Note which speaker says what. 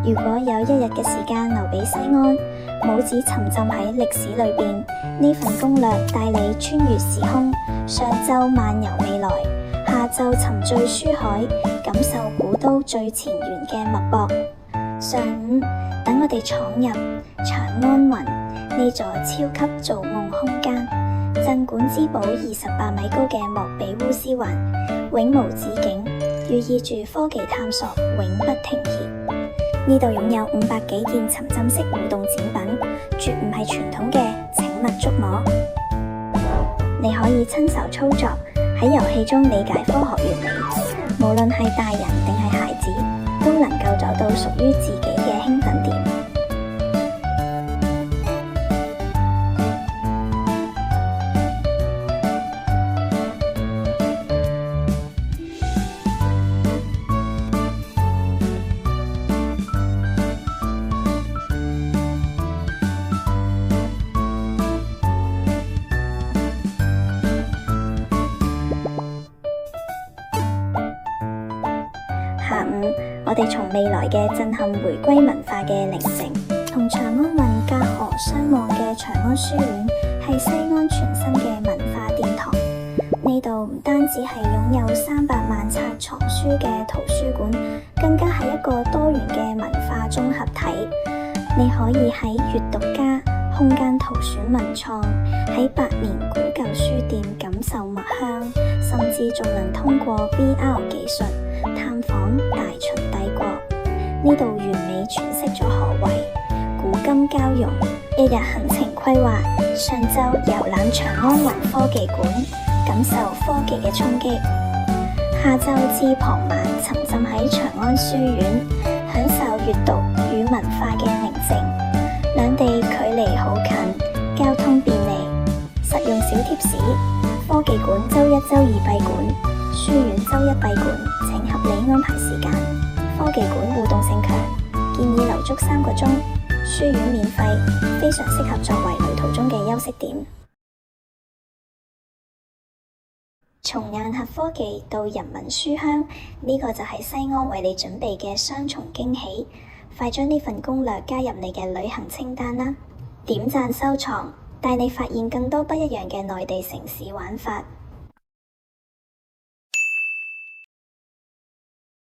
Speaker 1: 如果有一日嘅時間留俾西安，拇指沉浸喺歷史裏邊，呢份攻略帶你穿越時空，上晝漫遊未來，下晝沉醉書海，感受古都最前沿嘅脈搏。上午等我哋闖入長安雲呢座超級造夢空間，鎮館之寶28米高嘅莫比烏斯環，永無止境，寓意住科技探索永不停歇。呢度擁有500幾件沉浸式互動展品，絕唔係傳統嘅請勿觸摸。你可以親手操作，喺遊戲中理解科學原理，無論係大人定係孩子，都能夠找到屬於自己嘅興奮點。下午，我哋從未來嘅震撼回歸文化嘅寧靜，同長安雲隔河相望嘅長安書院係西安全新嘅文化殿堂。呢度唔單止係擁有300萬冊藏書嘅圖書館，更加係一個多元嘅文化綜合體。你可以喺閱讀家空間圖選文創，喺百年古舊書店感受墨香，甚至仲能通過 VR 技術探訪大秦帝國。呢度完美詮釋咗何謂古今交融。一日行程規劃：上晝遊覽長安雲科技館，感受科技嘅衝擊；下晝至傍晚沉浸喺長安書院，享受閱讀與文化嘅寧靜。兩地距離好近，交通便利。實用小貼士：科技館周1、周2閉館，書院周1閉館，請合理安排時間。科技館互動性強，建議留足3個鐘。書院免費，非常適合作為旅途中嘅休息點。從雁盒科技到人民書香，呢個就係西安為你準備嘅雙重驚喜。快將呢份攻略加入你嘅旅行清單啦！點讚收藏，帶你發現更多不一樣嘅內地城市玩法。